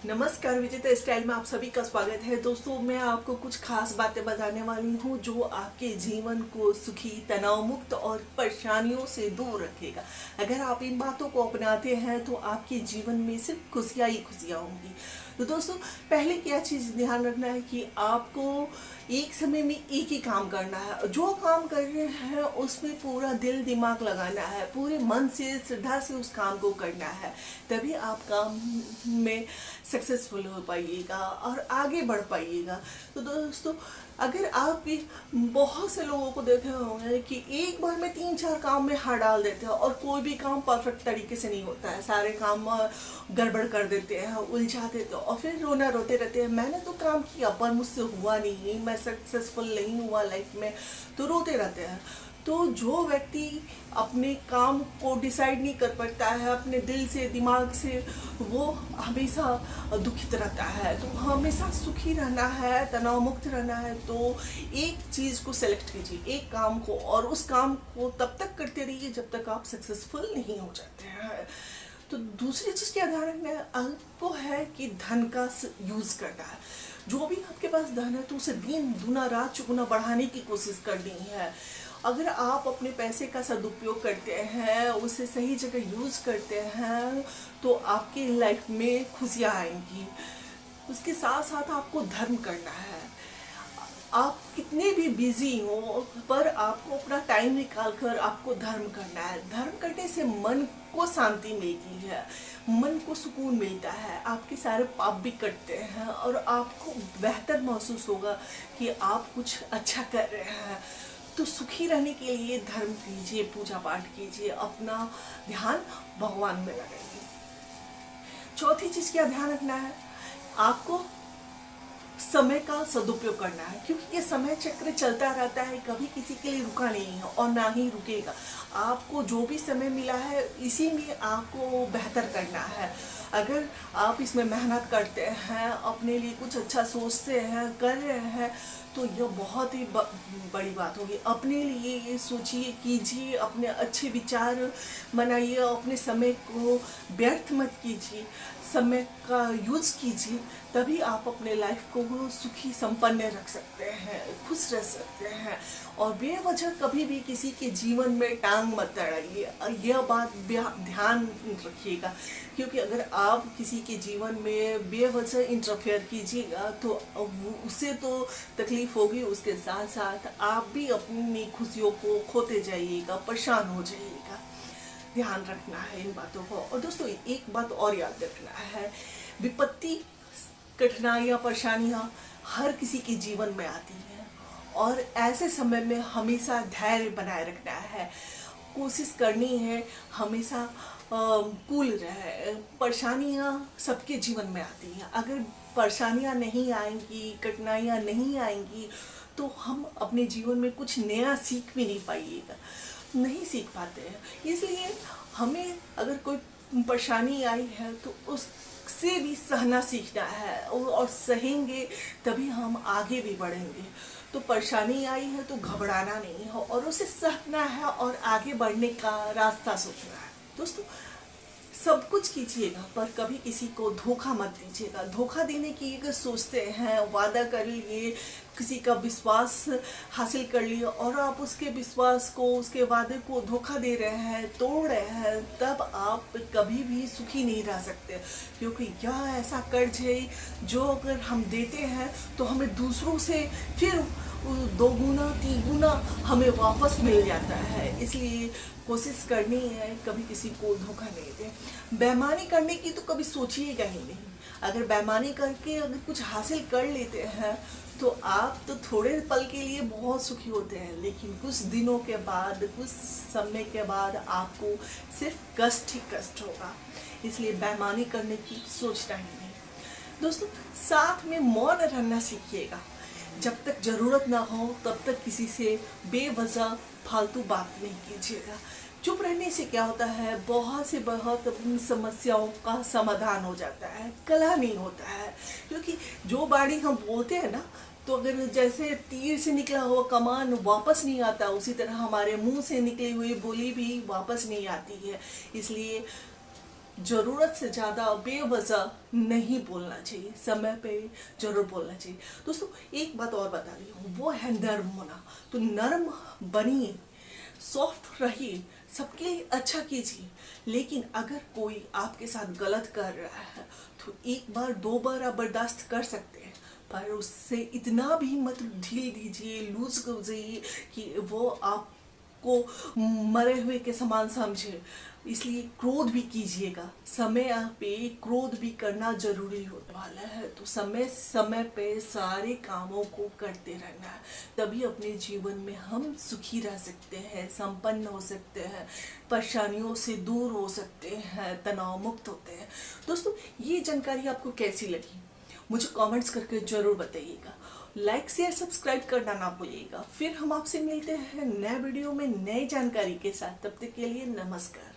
नमस्कार, विजेता स्टाइल में आप सभी का स्वागत है। दोस्तों, मैं आपको कुछ खास बातें बताने वाली हूँ जो आपके जीवन को सुखी, तनाव मुक्त और परेशानियों से दूर रखेगा। अगर आप इन बातों को अपनाते हैं तो आपके जीवन में सिर्फ खुशियाँ ही खुशियाँ होंगी। तो दोस्तों, पहले क्या चीज़ ध्यान रखना है कि आपको एक समय में एक ही काम करना है। जो काम कर रहे हैं उसमें पूरा दिल दिमाग लगाना है, पूरे मन से श्रद्धा से उस काम को करना है। तभी आप काम में सक्सेसफुल हो पाइएगा और आगे बढ़ पाइएगा। तो दोस्तों, अगर आप भी बहुत से लोगों को देखे होंगे कि एक बार में 3-4 काम में हाथ डाल देते हैं और कोई भी काम परफेक्ट तरीके से नहीं होता है। सारे काम गड़बड़ कर देते हैं, उलझा देते हैं और फिर रोना रोते रहते हैं, मैंने तो काम किया पर मुझसे हुआ नहीं, मैं सक्सेसफुल नहीं हुआ लाइफ में, तो रोते रहते हैं। तो जो व्यक्ति अपने काम को डिसाइड नहीं कर पाता है अपने दिल से दिमाग से, वो हमेशा दुखित रहता है। तो हमेशा सुखी रहना है, तनाव मुक्त रहना है, तो एक चीज़ को सेलेक्ट कीजिए, एक काम को, और उस काम को तब तक करते रहिए जब तक आप सक्सेसफुल नहीं हो जाते हैं। तो दूसरी चीज़ क्या ध्यान रखना है आपको है कि धन का यूज़ करना है। जो भी आपके पास धन है तो उसे दिन दुना रात चुगुना बढ़ाने की कोशिश करनी है। अगर आप अपने पैसे का सदुपयोग करते हैं, उसे सही जगह यूज़ करते हैं, तो आपकी लाइफ में खुशियाँ आएंगी। उसके साथ साथ आपको धर्म करना है। आप कितने भी बिजी हो पर आपको अपना टाइम निकाल कर आपको धर्म करना है। धर्म करने से मन को शांति मिलती है, मन को सुकून मिलता है, आपके सारे पाप भी कटते हैं और आपको बेहतर महसूस होगा कि आप कुछ अच्छा कर रहे हैं। तो सुखी रहने के लिए धर्म कीजिए, पूजा पाठ कीजिए, अपना ध्यान भगवान में लगाइए। चौथी चीज क्या ध्यान रखना है आपको, समय का सदुपयोग करना है, क्योंकि ये समय चक्र चलता रहता है, कभी किसी के लिए रुका नहीं है और ना ही रुकेगा। आपको जो भी समय मिला है इसी में आपको बेहतर करना है। अगर आप इसमें मेहनत करते हैं, अपने लिए कुछ अच्छा सोचते हैं, कर रहे हैं, तो यह बहुत ही बड़ी बात होगी। अपने लिए ये सोचिए, कीजिए, अपने अच्छे विचार बनाइए, अपने समय को व्यर्थ मत कीजिए, समय का यूज कीजिए, तभी आप अपने लाइफ को सुखी संपन्न रख सकते हैं, खुश रह सकते हैं। और बेवजह कभी भी किसी के जीवन में टांग मत अड़ाइए, यह बात ध्यान रखिएगा, क्योंकि अगर आप किसी के जीवन में बेवजह इंटरफेयर कीजिएगा तो उससे तो तकलीफ होगी, उसके साथ साथ आप भी अपनी खुशियों को खोते जाइएगा, परेशान हो जाइएगा। ध्यान रखना है इन बातों को। और दोस्तों, एक बात और याद रखना है, विपत्ति, कठिनाइयाँ, परेशानियाँ हर किसी के जीवन में आती हैं और ऐसे समय में हमेशा धैर्य बनाए रखना है, कोशिश करनी है हमेशा कूल रहे। परेशानियाँ सबके जीवन में आती हैं, अगर परेशानियाँ नहीं आएंगी, कठिनाइयाँ नहीं आएंगी, तो हम अपने जीवन में कुछ नया सीख भी नहीं पाइएगा, नहीं सीख पाते हैं। इसलिए हमें अगर कोई परेशानी आई है तो उससे भी सहना सीखना है, और सहेंगे तभी हम आगे भी बढ़ेंगे। तो परेशानी आई है तो घबराना नहीं है और उसे सहना है और आगे बढ़ने का रास्ता सोचना है। दोस्तों, सब कुछ कीजिएगा पर कभी किसी को धोखा मत दीजिएगा। धोखा देने की अगर सोचते हैं, वादा कर लिए, किसी का विश्वास हासिल कर लिया और आप उसके विश्वास को, उसके वादे को धोखा दे रहे हैं, तोड़ रहे हैं, तब आप कभी भी सुखी नहीं रह सकते। क्योंकि यह ऐसा कर्ज है जो अगर हम देते हैं तो हमें दूसरों से फिर दोगुना तिगुना हमें वापस मिल जाता है। इसलिए कोशिश करनी है कभी किसी को धोखा नहीं दे। बेईमानी करने की तो कभी सोचिएगा ही नहीं। अगर बेईमानी करके अगर कुछ हासिल कर लेते हैं तो आप तो थोड़े पल के लिए बहुत सुखी होते हैं, लेकिन कुछ दिनों के बाद, कुछ समय के बाद आपको सिर्फ कष्ट ही कष्ट होगा। इसलिए बेईमानी करने की सोचना ही नहीं। दोस्तों, साथ में मौन रहना सीखिएगा। जब तक ज़रूरत ना हो तब तक किसी से बेवजह फालतू बात नहीं कीजिएगा। चुप रहने से क्या होता है, बहुत समस्याओं का समाधान हो जाता है, कलह नहीं होता है। क्योंकि जो बाणी हम बोलते हैं ना, तो अगर जैसे तीर से निकला हुआ कमान वापस नहीं आता, उसी तरह हमारे मुंह से निकली हुई बोली भी वापस नहीं आती है। इसलिए जरूरत से ज्यादा बेवजह नहीं बोलना चाहिए, समय पे जरूर बोलना चाहिए। दोस्तों एक बात और बता रही हूँ, वो है नर्म होना। तो नर्म बनिए, सॉफ्ट रहिए, सबके लिए अच्छा कीजिए। लेकिन अगर कोई आपके साथ गलत कर रहा है तो एक बार दो बार आप बर्दाश्त कर सकते हैं, पर उससे इतना भी मत ढील दीजिए, लूज कर जाइए कि वो आपको मरे हुए के समान समझे। इसलिए क्रोध भी कीजिएगा, समय पे क्रोध भी करना जरूरी होने वाला है। तो समय समय पे सारे कामों को करते रहना है, तभी अपने जीवन में हम सुखी रह सकते हैं, संपन्न हो सकते हैं, परेशानियों से दूर हो सकते हैं, तनाव मुक्त होते हैं। दोस्तों ये जानकारी आपको कैसी लगी मुझे कमेंट्स करके जरूर बताइएगा। लाइक शेयर सब्सक्राइब करना ना भूलिएगा। फिर हम आपसे मिलते हैं नए वीडियो में नई जानकारी के साथ। तब तक के लिए नमस्कार।